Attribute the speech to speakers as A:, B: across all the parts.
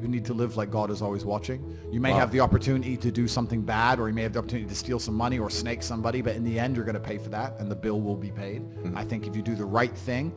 A: You need to live like God is always watching. You may have the opportunity to do something bad, or you may have the opportunity to steal some money or snake somebody, but in the end, you're going to pay for that, and the bill will be paid. I think if you do the right thing,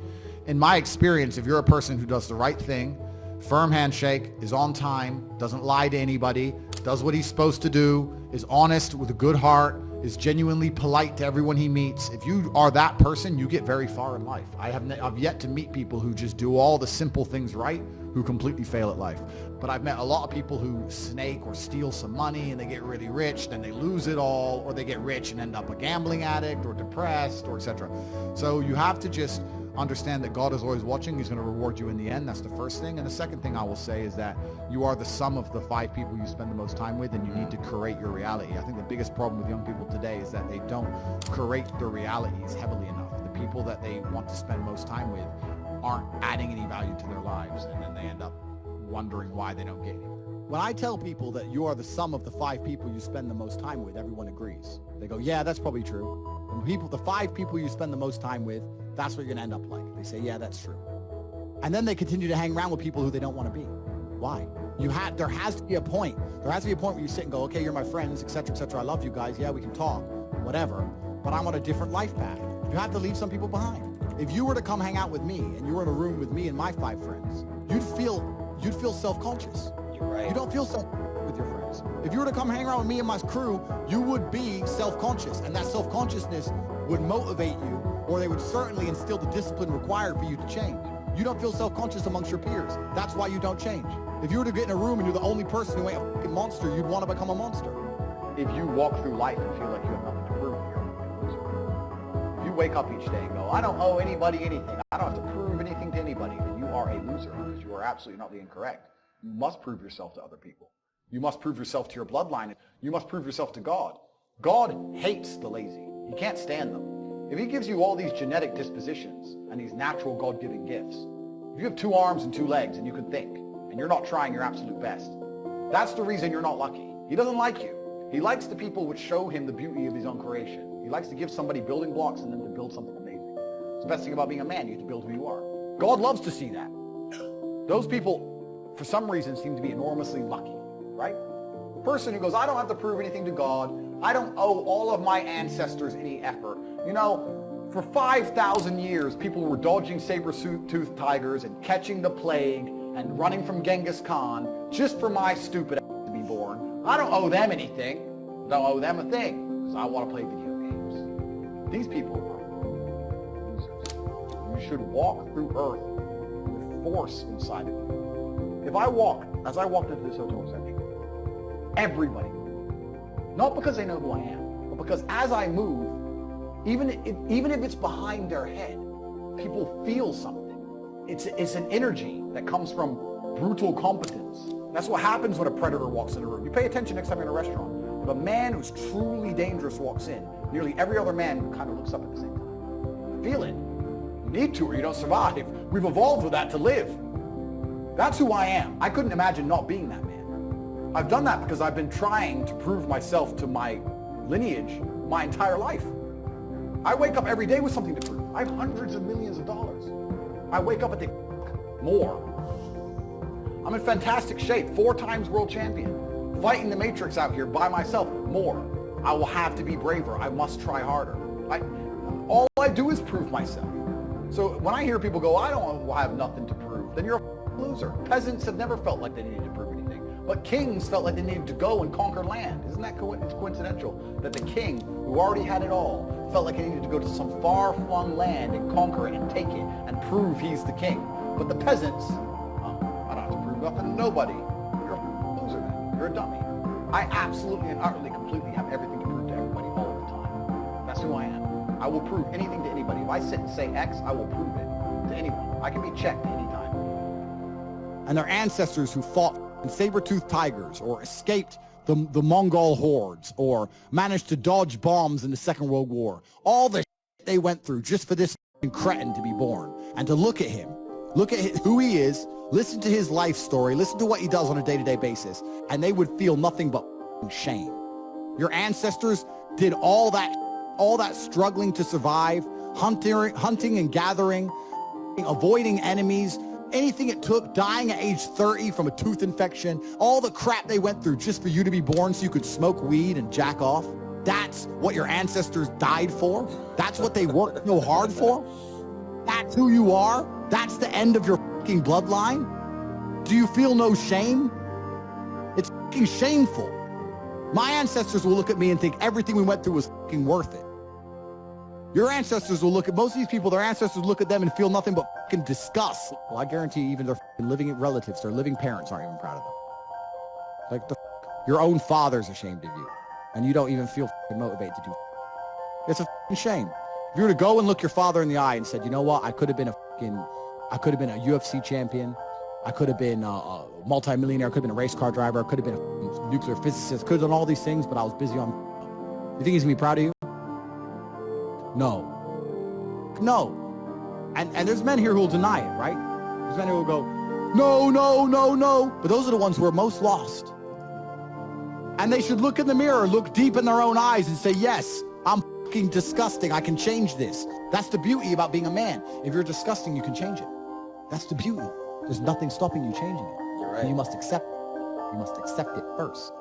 A: in my experience, if you're a person who does the right thing, firm handshake, is on time, doesn't lie to anybody, does what he's supposed to do, is honest with a good heart, is genuinely polite to everyone he meets. If you are that person, you get very far in life. I've yet to meet people who just do all the simple things right, who completely fail at life. But I've met a lot of people who snake or steal some money and they get really rich, then they lose it all, or they get rich and end up a gambling addict or depressed, or etc. So you have to just understand that God is always watching. He's going to reward you in the end. That's the first thing. And the second thing I will say is that you are the sum of the 5 people you spend the most time with, and you need to curate your reality. I think the biggest problem with young people today is that they don't curate their realities heavily enough. The people that they want to spend most time with aren't adding any value to their lives, and then they end up wondering why they don't get anywhere. When I tell people that you are the sum of the 5 people you spend the most time with, everyone agrees. They go, yeah, that's probably true. And the 5 people you spend the most time with, that's what you're gonna end up like. They say, yeah, that's true. And then they continue to hang around with people who they don't want to be. Why? There has to be a point. There has to be a point where you sit and go, okay, you're my friends, etc., etc. I love you guys. Yeah, we can talk, whatever. But I'm on a different life path. You have to leave some people behind. If you were to come hang out with me and you were in a room with me and my 5 friends, you'd feel self-conscious.
B: You're right.
A: You don't feel self-conscious with your friends. If you were to come hang around with me and my crew, you would be self-conscious, and that self-consciousness would motivate you, or they would certainly instill the discipline required for you to change. You don't feel self-conscious amongst your peers. That's why you don't change. If you were to get in a room and you're the only person who ain't a fucking monster, you'd want to become a monster. If you walk through life and feel like you have nothing to prove, you're a loser. If you wake up each day and go, I don't owe anybody anything, I don't have to prove anything to anybody, then you are a loser, because you are absolutely not being correct. You must prove yourself to other people. You must prove yourself to your bloodline. You must prove yourself to God. God hates the lazy. He can't stand them. If he gives you all these genetic dispositions and these natural God-given gifts, if you have 2 arms and 2 legs and you can think, and you're not trying your absolute best, that's the reason you're not lucky. He doesn't like you. He likes the people which show him the beauty of his own creation. He likes to give somebody building blocks and then to build something amazing. It's the best thing about being a man. You have to build who you are. God loves to see that. Those people, for some reason, seem to be enormously lucky, right? The person who goes, I don't have to prove anything to God. I don't owe all of my ancestors any effort. You know, for 5,000 years, people were dodging saber-toothed tigers and catching the plague and running from Genghis Khan just for my stupid ass to be born. I don't owe them anything. Don't owe them a thing, because I want to play video games. These people are losers. You should walk through earth with force inside of you. As I walked into this hotel reception, everybody, not because they know who I am, but because as I move, even if it's behind their head, people feel something. It's an energy that comes from brutal competence. That's what happens when a predator walks in a room. You pay attention next time you're in a restaurant. If a man who's truly dangerous walks in, nearly every other man kind of looks up at the same time. Feel it. You need to, or you don't survive. We've evolved with that to live. That's who I am. I couldn't imagine not being that man. I've done that because I've been trying to prove myself to my lineage my entire life. I wake up every day with something to prove. I have hundreds of millions of dollars. I wake up and think, more. I'm in fantastic shape, 4 times world champion. Fighting the Matrix out here by myself, more. I will have to be braver. I must try harder. All I do is prove myself. So when I hear people go, I don't have nothing to prove, then you're a loser. Peasants have never felt like they needed to prove anything. But kings felt like they needed to go and conquer land. Isn't that coincidental? That the king, who already had it all, felt like he needed to go to some far-flung land and conquer it and take it and prove he's the king. But the peasants, I don't have to prove nothing to nobody. You're a loser, man. You're a dummy. I absolutely and utterly, completely have everything to prove to everybody all the time. That's who I am. I will prove anything to anybody. If I sit and say X, I will prove it to anyone. I can be checked anytime. And their ancestors who fought saber-toothed tigers, or escaped the Mongol hordes, or managed to dodge bombs in the Second World War. All the shit they went through just for this cretin to be born. And to look at him, look at who he is, listen to his life story, listen to what he does on a day-to-day basis, and they would feel nothing but shame. Your ancestors did all that struggling to survive, hunting and gathering, avoiding enemies, anything it took, dying at age 30 from a tooth infection, all the crap they went through just for you to be born so you could smoke weed and jack off. That's what your ancestors died for. That's what they worked so hard for. That's who you are. That's the end of your fucking bloodline. Do you feel no shame? It's fucking shameful. My ancestors will look at me and think everything we went through was fucking worth it. Your ancestors will look at, most of these people, their ancestors look at them and feel nothing but fucking disgust. Well, I guarantee even their fucking living relatives, their living parents aren't even proud of them. Like your own father's ashamed of you, and you don't even feel fucking motivated to do it. It's a fucking shame. If you were to go and look your father in the eye and said, you know what, I could have been a UFC champion. I could have been a multi-millionaire. I could have been a race car driver. I could have been a nuclear physicist. Could have done all these things, but I was busy on. You think he's gonna be proud of you? No. And there's men here who will deny it, right? There's men who will go, no. But those are the ones who are most lost. And they should look in the mirror, look deep in their own eyes and say, yes, I'm fucking disgusting. I can change this. That's the beauty about being a man. If you're disgusting, you can change it. That's the beauty. There's nothing stopping you changing it.
B: You're right.
A: And you must accept it. You must accept it first.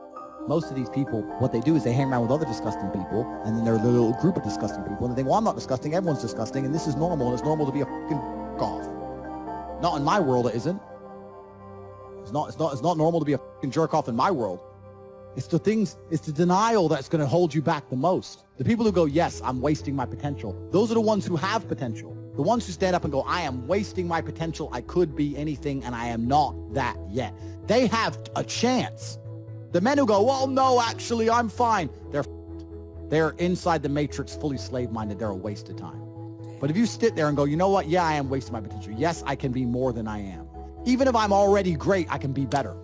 A: Most of these people, what they do is they hang around with other disgusting people, and then they're a little group of disgusting people, and they think, well, I'm not disgusting, everyone's disgusting, and this is normal, and it's normal to be a fucking golf. Not in my world, it isn't. It's not normal to be a fucking jerk off in my world. It's the denial that's going to hold you back the most. The people who go, yes, I'm wasting my potential. Those are the ones who have potential. The ones who stand up and go, I am wasting my potential. I could be anything, and I am not that yet. They have a chance. The men who go, well, no, actually, I'm fine. They're inside the matrix, fully slave-minded. They're a waste of time. But if you sit there and go, you know what? Yeah, I am wasting my potential. Yes, I can be more than I am. Even if I'm already great, I can be better.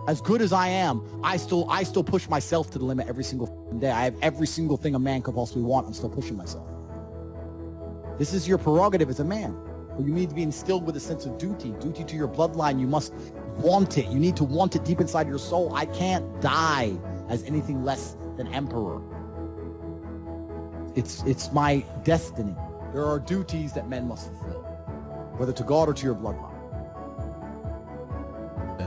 A: As good as I am, I still push myself to the limit every single day. I have every single thing a man could possibly want. I'm still pushing myself. This is your prerogative as a man. You need to be instilled with a sense of duty to your bloodline. You must want it. You need to want it deep inside your soul. I can't die as anything less than emperor. It's my destiny. There are duties that men must fulfill, whether to God or to your bloodline.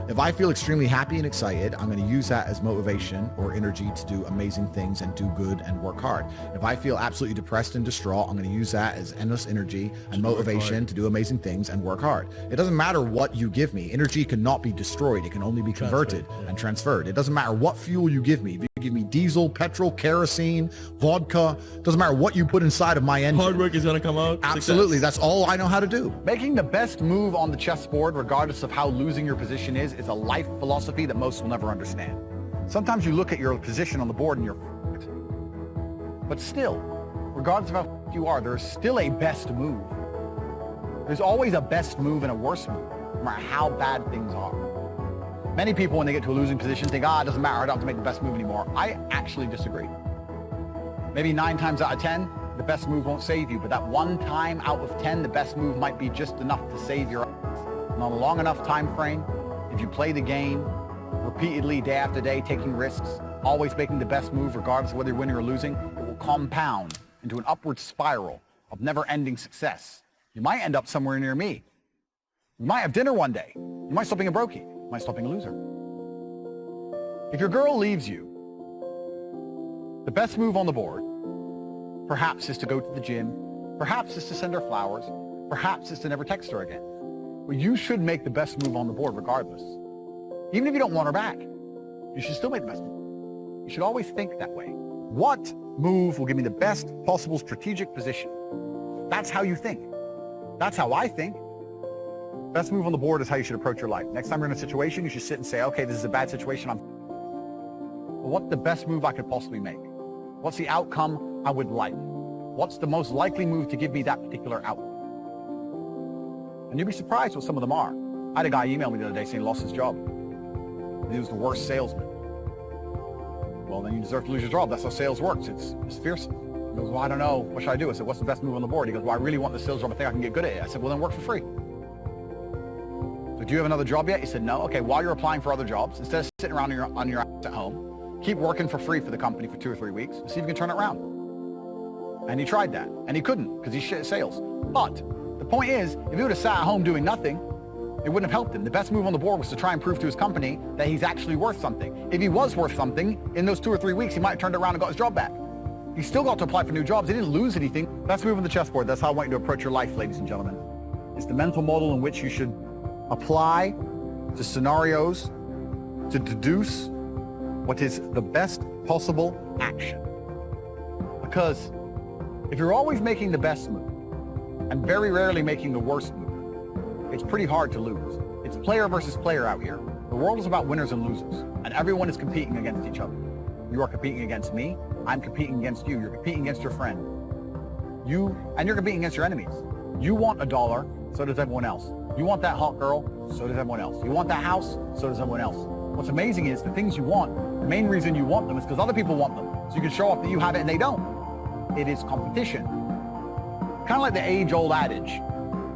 C: If I feel extremely happy and excited, I'm going to use that as motivation or energy to do amazing things and do good and work hard. If I feel absolutely depressed and distraught, I'm going to use that as endless energy and motivation to do amazing things and work hard. It doesn't matter what you give me. Energy cannot be destroyed. It can only be converted and transferred. It doesn't matter what fuel you give me. If you give me diesel, petrol, kerosene, vodka, doesn't matter what you put inside of my engine.
B: Hard work is going to come out.
C: Absolutely. Success. That's all I know how to do.
A: Making the best move on the chessboard, regardless of how losing your position is a life philosophy that most will never understand. Sometimes you look at your position on the board and you're f***ed. But still, regardless of how f***ed you are, there's still a best move. There's always a best move and a worse move, no matter how bad things are. Many people, when they get to a losing position, think, it doesn't matter, I don't have to make the best move anymore. I actually disagree. Maybe 9 times out of 10, the best move won't save you, but that 1 time out of 10, the best move might be just enough to save your ass. And on a long enough time frame, if you play the game repeatedly, day after day, taking risks, always making the best move, regardless of whether you're winning or losing, it will compound into an upward spiral of never-ending success. You might end up somewhere near me. You might have dinner one day. You might stop being a brokey. You might stop being a loser. If your girl leaves you, the best move on the board, perhaps is to go to the gym, perhaps is to send her flowers, perhaps is to never text her again. But you should make the best move on the board regardless. Even if you don't want her back, you should still make the best move. You should always think that way. What move will give me the best possible strategic position? That's how you think. That's how I think. Best move on the board is how you should approach your life. Next time you're in a situation, you should sit and say, okay, this is a bad situation. But what's the best move I could possibly make? What's the outcome I would like? What's the most likely move to give me that particular outcome? And you'll be surprised what some of them are. I had a guy email me the other day saying he lost his job. He was the worst salesman. Well, then you deserve to lose your job. That's how sales works. It's fearsome. He goes, well, I don't know. What should I do? I said, what's the best move on the board? He goes, well, I really want the sales job. I think I can get good at it. I said, well, then work for free. So do you have another job yet? He said, no. Okay, while you're applying for other jobs, instead of sitting around on your ass at home, keep working for free for the company for 2 or 3 weeks and see if you can turn it around. And he tried that. And he couldn't because he's shit at sales. But the Point is, if he would have sat at home doing nothing, it wouldn't have helped him. The best move on the board was to try and prove to his company that he's actually worth something. If he was worth something, in those 2 or 3 weeks, he might have turned around and got his job back. He still got to apply for new jobs. He didn't lose anything. Best move on the chessboard. That's how I want you to approach your life, ladies and gentlemen. It's the mental model in which you should apply to scenarios to deduce what is the best possible action. Because if you're always making the best move and very rarely making the worst move, it's pretty hard to lose. It's player versus player out here. The world is about winners and losers, and everyone is competing against each other. You are competing against me. I'm competing against you. You're competing against your friend. You're competing against your enemies. You want $1, so does everyone else. You want that hot girl, so does everyone else. You want that house, so does everyone else. What's amazing is the things you want, the main reason you want them is because other people want them. So you can show off that you have it and they don't. It is competition. Kind of like the age-old adage.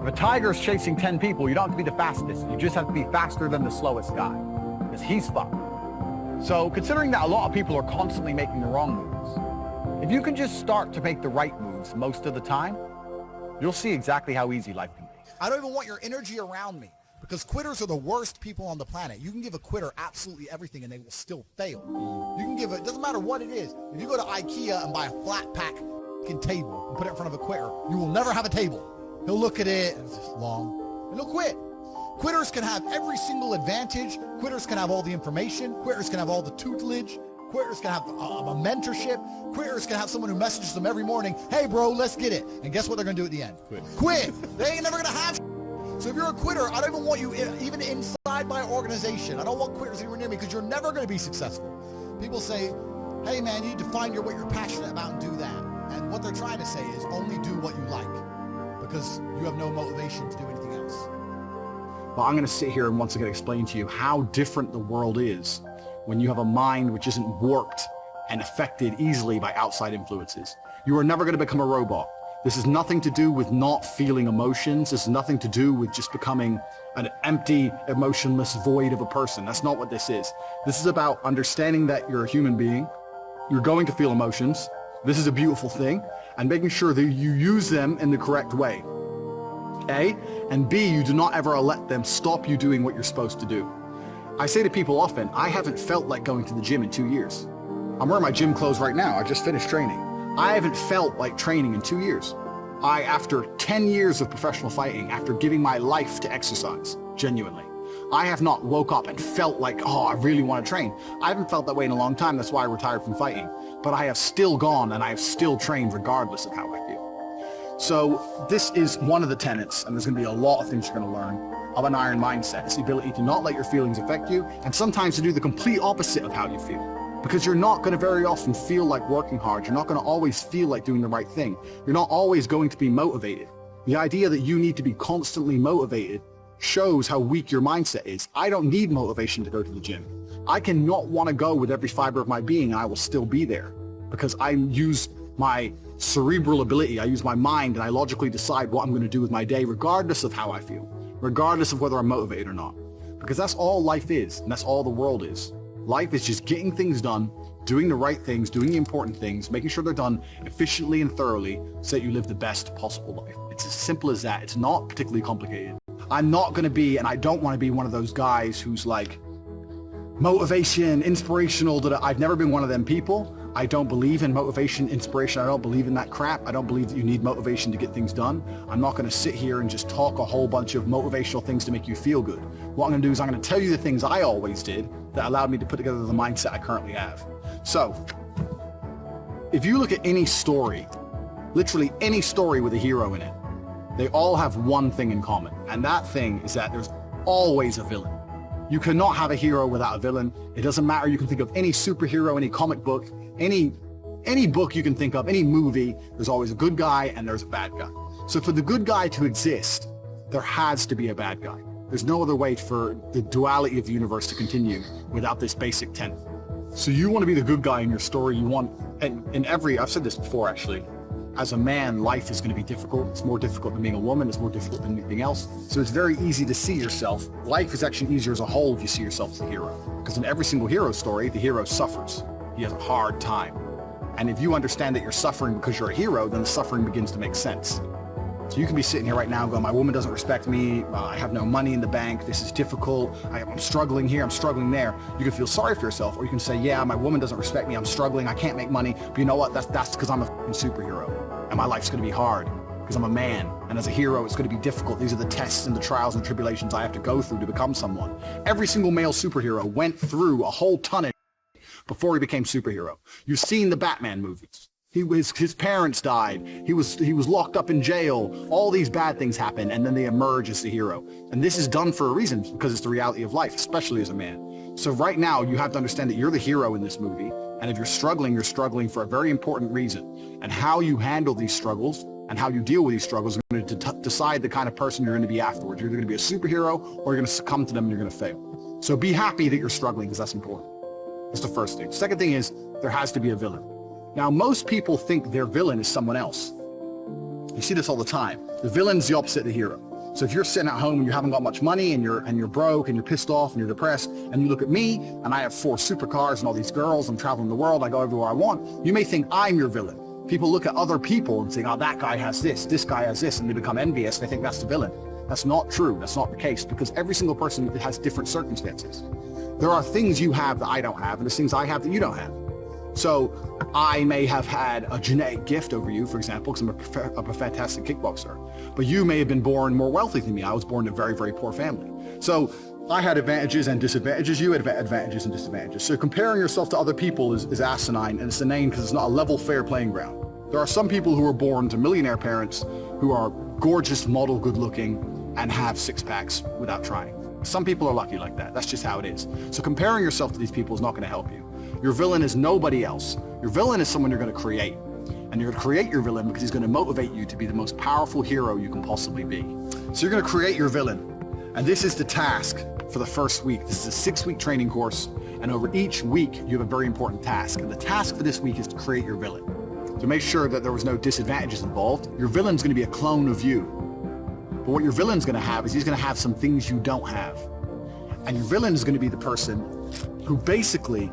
A: If a tiger is chasing 10 people, you don't have to be the fastest. You just have to be faster than the slowest guy, because he's fucked. So considering that a lot of people are constantly making the wrong moves, if you can just start to make the right moves most of the time, you'll see exactly how easy life can be.
B: I don't even want your energy around me, because quitters are the worst people on the planet. You can give a quitter absolutely everything and they will still fail. You can give it, doesn't matter what it is. If you go to IKEA and buy a flat pack table and put it in front of a quitter, you will never have a table. He'll look at it, and it's just long, and he'll quit. Quitters can have every single advantage. Quitters can have all the information. Quitters can have all the tutelage. Quitters can have a mentorship. Quitters can have someone who messages them every morning, hey bro, let's get it. And guess what they're gonna do at the end? Quit. They ain't never gonna have. So if you're a quitter, I don't even want you even inside my organization. I don't want quitters anywhere near me, because you're never gonna be successful. People say, hey man, you need to find what you're passionate about and do that. And what they're trying to say is only do what you like, because you have no motivation to do anything else.
C: Well, I'm going to sit here and once again explain to you how different the world is when you have a mind which isn't warped and affected easily by outside influences. You are never going to become a robot. This has nothing to do with not feeling emotions. This has nothing to do with just becoming an empty, emotionless void of a person. That's not what this is. This is about understanding that you're a human being. You're going to feel emotions. This is a beautiful thing, and making sure that you use them in the correct way. A, and B, you do not ever let them stop you doing what you're supposed to do. I say to people often, I haven't felt like going to the gym in 2 years. I'm wearing my gym clothes right now. I just finished training. I haven't felt like training in 2 years. After 10 years of professional fighting, after giving my life to exercise, genuinely, I have not woke up and felt like, oh, I really want to train. I haven't felt that way in a long time. That's why I retired from fighting. But I have still gone and I have still trained regardless of how I feel. So this is one of the tenets, and there's going to be a lot of things you're going to learn, of an iron mindset. It's the ability to not let your feelings affect you, and sometimes to do the complete opposite of how you feel. Because you're not going to very often feel like working hard. You're not going to always feel like doing the right thing. You're not always going to be motivated. The idea that you need to be constantly motivated shows how weak your mindset is. I don't need motivation to go to the gym. I can not want to go with every fiber of my being, and I will still be there, because I use my cerebral ability, I use my mind, and I logically decide what I'm going to do with my day regardless of how I feel, regardless of whether I'm motivated or not. Because that's all life is, and that's all the world is. Life is just getting things done, doing the right things, doing the important things, making sure they're done efficiently and thoroughly so that you live the best possible life. It's as simple as that. It's not particularly complicated. I'm not going to be, and I don't want to be, one of those guys who's like motivation, inspirational. I've never been one of them people. I don't believe in motivation, inspiration. I don't believe in that crap. I don't believe that you need motivation to get things done. I'm not going to sit here and just talk a whole bunch of motivational things to make you feel good. What I'm going to do is I'm going to tell you the things I always did that allowed me to put together the mindset I currently have. So, if you look at any story, literally any story with a hero in it, they all have one thing in common. And that thing is that there's always a villain. You cannot have a hero without a villain. It doesn't matter. You can think of any superhero, any comic book, any book you can think of, any movie, there's always a good guy and there's a bad guy. So for the good guy to exist, there has to be a bad guy. There's no other way for the duality of the universe to continue without this basic tenet. So you want to be the good guy in your story. You want, and in every, I've said this before actually, as a man, life is going to be difficult. It's more difficult than being a woman. It's more difficult than anything else. So it's very easy to see yourself. Life is actually easier as a whole if you see yourself as a hero. Because in every single hero story, the hero suffers. He has a hard time. And if you understand that you're suffering because you're a hero, then the suffering begins to make sense.
D: So you can be sitting here right now going, my woman doesn't respect me, I have no money in the bank, this is difficult, I'm struggling here, I'm struggling there. You can feel sorry for yourself, or you can say, yeah, my woman doesn't respect me, I'm struggling, I can't make money, but you know what, that's because I'm a superhero, and my life's going to be hard, because I'm a man, and as a hero, it's going to be difficult. These are the tests and the trials and tribulations I have to go through to become someone. Every single male superhero went through a whole ton of before he became superhero. You've seen the Batman movies. His parents died. He was locked up in jail. All these bad things happen, and then they emerge as the hero. And this is done for a reason, because it's the reality of life, especially as a man. So right now, you have to understand that you're the hero in this movie, and if you're struggling for a very important reason. And how you handle these struggles and how you deal with these struggles are going to decide the kind of person you're going to be afterwards. You're either going to be a superhero, or you're going to succumb to them and you're going to fail. So be happy that you're struggling, because that's important. That's the first thing. Second thing is, there has to be a villain. Now, most people think their villain is someone else. You see this all the time. The villain's the opposite of the hero. So if you're sitting at home and you haven't got much money and you're broke and you're pissed off and you're depressed, and you look at me and I have 4 supercars and all these girls, I'm traveling the world, I go everywhere I want, you may think I'm your villain. People look at other people and say, oh, that guy has this guy has this, and they become envious. They think that's the villain. That's not true. That's not the case, because every single person has different circumstances. There are things you have that I don't have, and there's things I have that you don't have. So I may have had a genetic gift over you, for example, because I'm a fantastic kickboxer. But you may have been born more wealthy than me. I was born in a very, very poor family. So I had advantages and disadvantages. You had advantages and disadvantages. So comparing yourself to other people is asinine, and it's inane because it's not a level, fair playing ground. There are some people who are born to millionaire parents who are gorgeous, model, good-looking, and have 6-packs without trying. Some people are lucky like that. That's just how it is. So comparing yourself to these people is not going to help you. Your villain is nobody else. Your villain is someone you're going to create. And you're going to create your villain because he's going to motivate you to be the most powerful hero you can possibly be. So you're going to create your villain. And this is the task for the first week. This is a 6-week training course. And over each week, you have a very important task. And the task for this week is to create your villain. To make sure that there was no disadvantages involved, your villain's going to be a clone of you. But what your villain's going to have is he's going to have some things you don't have. And your villain is going to be the person who basically,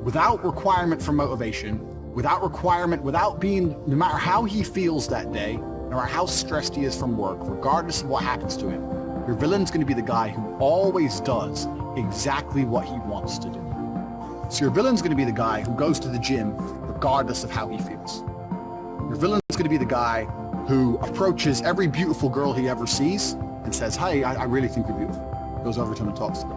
D: without requirement for motivation, without being, no matter how he feels that day, no matter how stressed he is from work, regardless of what happens to him, your villain's going to be the guy who always does exactly what he wants to do. So your villain's going to be the guy who goes to the gym regardless of how he feels. Your villain's going to be the guy who approaches every beautiful girl he ever sees and says, hey, I really think you're beautiful. Goes over to him and talks to them.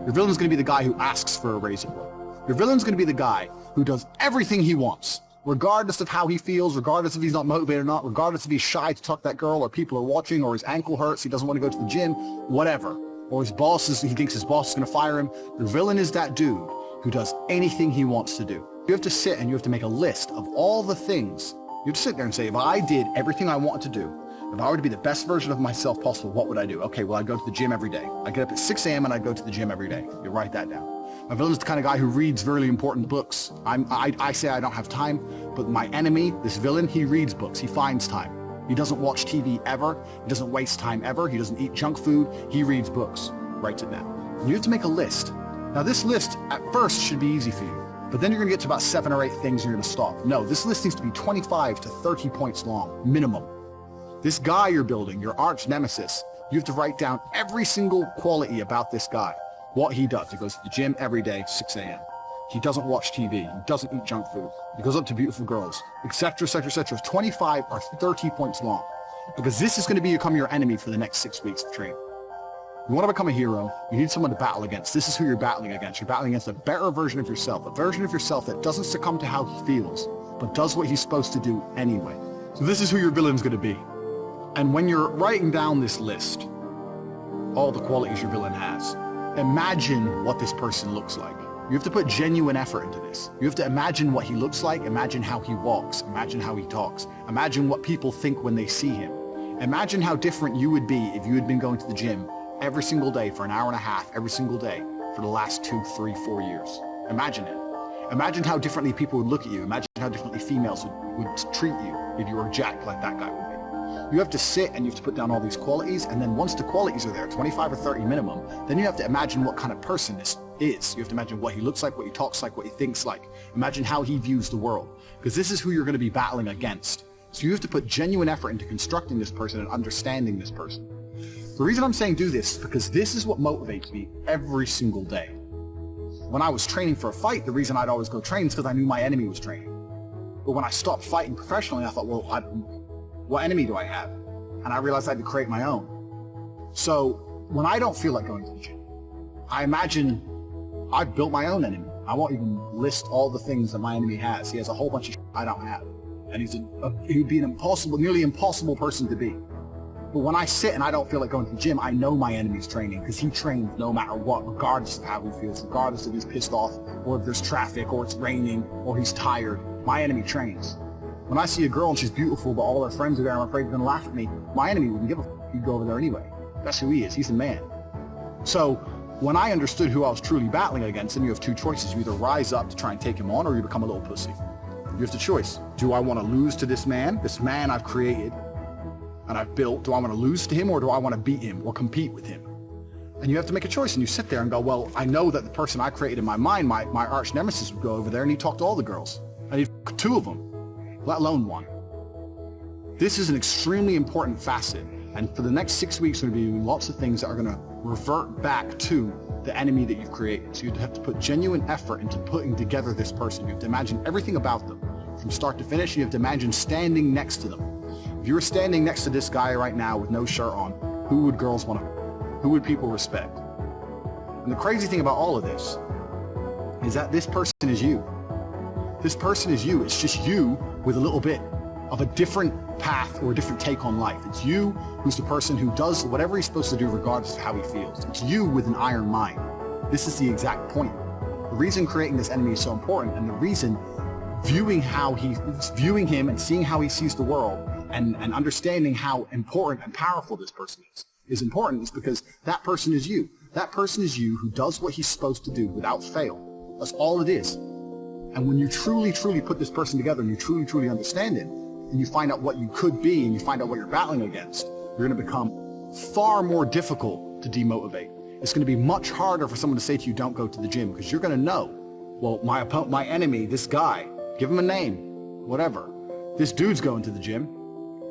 D: Your villain's going to be the guy who asks for a raise at work. Your villain's going to be the guy who does everything he wants, regardless of how he feels, regardless if he's not motivated or not, regardless if he's shy to talk to that girl, or people are watching, or his ankle hurts, he doesn't want to go to the gym, whatever. Or he thinks his boss is going to fire him. Your villain is that dude who does anything he wants to do. You have to sit and you have to make a list of all the things. You have to sit there and say, if I did everything I wanted to do, if I were to be the best version of myself possible, what would I do? Okay, well, I'd go to the gym every day. I get up at 6 a.m. and I'd go to the gym every day. You write that down. My villain's the kind of guy who reads really important books. I say I don't have time, but my enemy, this villain, he reads books. He finds time. He doesn't watch TV ever. He doesn't waste time ever. He doesn't eat junk food. He reads books. Writes it down. And you have to make a list. Now, this list at first should be easy for you, but then you're going to get to about 7 or 8 things and you're going to stop. No, this list needs to be 25 to 30 points long, minimum. This guy you're building, your arch nemesis, you have to write down every single quality about this guy. What he does. He goes to the gym every day, 6 a.m. He doesn't watch TV. He doesn't eat junk food. He goes up to beautiful girls, etc., etc., etc. 25 or 30 points long. Because this is going to become your enemy for the next 6 weeks of training. You want to become a hero, you need someone to battle against. This is who you're battling against. You're battling against a better version of yourself, a version of yourself that doesn't succumb to how he feels, but does what he's supposed to do anyway. So this is who your villain's going to be. And when you're writing down this list, all the qualities your villain has, imagine what this person looks like. You have to put genuine effort into this. You have to imagine what he looks like, imagine how he walks, imagine how he talks, imagine what people think when they see him. Imagine how different you would be if you had been going to the gym every single day for an hour and a half, every single day for the last 2, 3, 4 years. Imagine it. Imagine how differently people would look at you. Imagine how differently females would treat you if you were jacked like that guy would be. You have to sit and you have to put down all these qualities, and then once the qualities are there, 25 or 30 minimum, then you have to imagine what kind of person this is. You have to imagine what he looks like, what he talks like, what he thinks like. Imagine how he views the world, because this is who you're going to be battling against. So you have to put genuine effort into constructing this person and understanding this person. The reason I'm saying do this is because this is what motivates me every single day. When I was training for a fight, the reason I'd always go train is because I knew my enemy was training. But when I stopped fighting professionally, I thought, well, what enemy do I have? And I realized I had to create my own. So when I don't feel like going to the gym, I imagine I've built my own enemy. I won't even list all the things that my enemy has. He has a whole bunch of shit I don't have. And he would be an nearly impossible person to beat. But when I sit and I don't feel like going to the gym, I know my enemy's training because he trains no matter what, regardless of how he feels, regardless if he's pissed off or if there's traffic or it's raining or he's tired. My enemy trains. When I see a girl and she's beautiful, but all her friends are there, I'm afraid they're going to laugh at me. My enemy wouldn't give a f***. He'd go over there anyway. That's who he is. He's a man. So when I understood who I was truly battling against, then you have two choices. You either rise up to try and take him on, or you become a little pussy. You have the choice. Do I want to lose to this man I've created and I've built? Do I want to lose to him, or do I want to beat him or compete with him? And you have to make a choice, and you sit there and go, well, I know that the person I created in my mind, my arch nemesis, would go over there and he'd talk to all the girls. And he'd f*** two of them, let alone one. This is an extremely important facet. And for the next 6 weeks, we're going to be doing lots of things that are going to revert back to the enemy that you've created. So you have to put genuine effort into putting together this person. You have to imagine everything about them. From start to finish, you have to imagine standing next to them. If you were standing next to this guy right now with no shirt on, who would girls want to, who would people respect? And the crazy thing about all of this is that this person is you. This person is you. It's just you with a little bit of a different path or a different take on life. It's you who's the person who does whatever he's supposed to do regardless of how he feels. It's you with an iron mind. This is the exact point. The reason creating this enemy is so important, and the reason viewing him and seeing how he sees the world and understanding how important and powerful this person is important, is because that person is you. That person is you who does what he's supposed to do without fail. That's all it is. And when you truly, truly put this person together and you truly, truly understand it, and you find out what you could be and you find out what you're battling against, you're going to become far more difficult to demotivate. It's going to be much harder for someone to say to you, don't go to the gym, because you're going to know, well, my enemy, this guy, give him a name, whatever. This dude's going to the gym.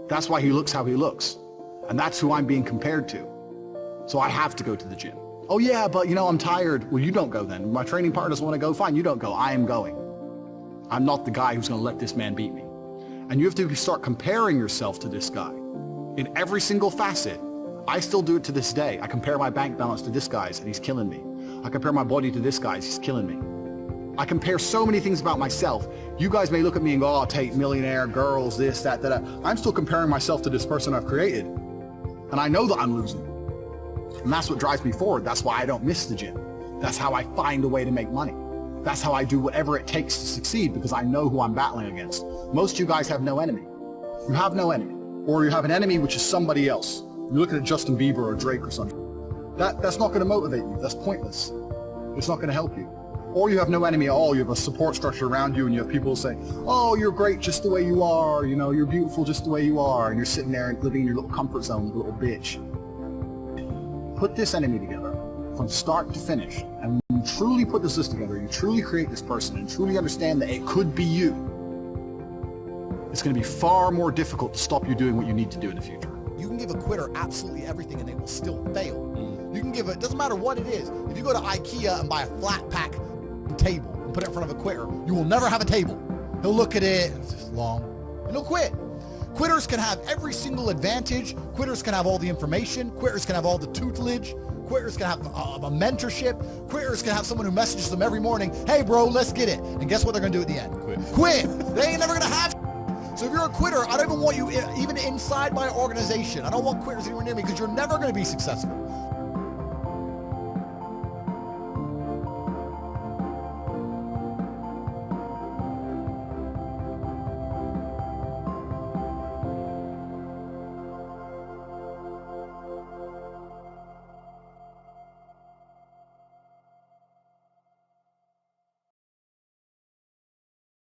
D: That's why he looks how he looks. And that's who I'm being compared to. So I have to go to the gym. Oh yeah, but I'm tired. Well, you don't go then. My training partner doesn't want to go. Fine, you don't go. I am going. I'm not the guy who's going to let this man beat me. And you have to start comparing yourself to this guy in every single facet. I still do it to this day. I compare my bank balance to this guy's and he's killing me. I compare my body to this guy's, he's killing me. I compare so many things about myself. You guys may look at me and go, oh, Tate, millionaire, girls, this, that, that. I'm still comparing myself to this person I've created. And I know that I'm losing. And that's what drives me forward. That's why I don't miss the gym. That's how I find a way to make money. That's how I do whatever it takes to succeed, because I know who I'm battling against. Most of you guys have no enemy. You have no enemy. Or you have an enemy which is somebody else. You're looking at Justin Bieber or Drake or something. That's not going to motivate you. That's pointless. It's not going to help you. Or you have no enemy at all. You have a support structure around you, and you have people who say, oh, you're great just the way you are. You're beautiful just the way you are. And you're sitting there and living in your little comfort zone, you little bitch. Put this enemy together from start to finish. And when you truly put this list together, you truly create this person and truly understand that it could be you, it's going to be far more difficult to stop you doing what you need to do in the future.
B: You can give a quitter absolutely everything and they will still fail. You can give it, doesn't matter what it is. If you go to IKEA and buy a flat pack table and put it in front of a quitter, you will never have a table. He'll look at it, it's just long, and he'll quit. Quitters can have every single advantage. Quitters can have all the information. Quitters can have all the tutelage. Quitters can have a mentorship. Quitters can have someone who messages them every morning, hey bro, let's get it. And guess what they're gonna do at the end? Quit. They ain't never gonna have. So if you're a quitter, I don't even want you even inside my organization. I don't want quitters anywhere near me, because you're never gonna be successful.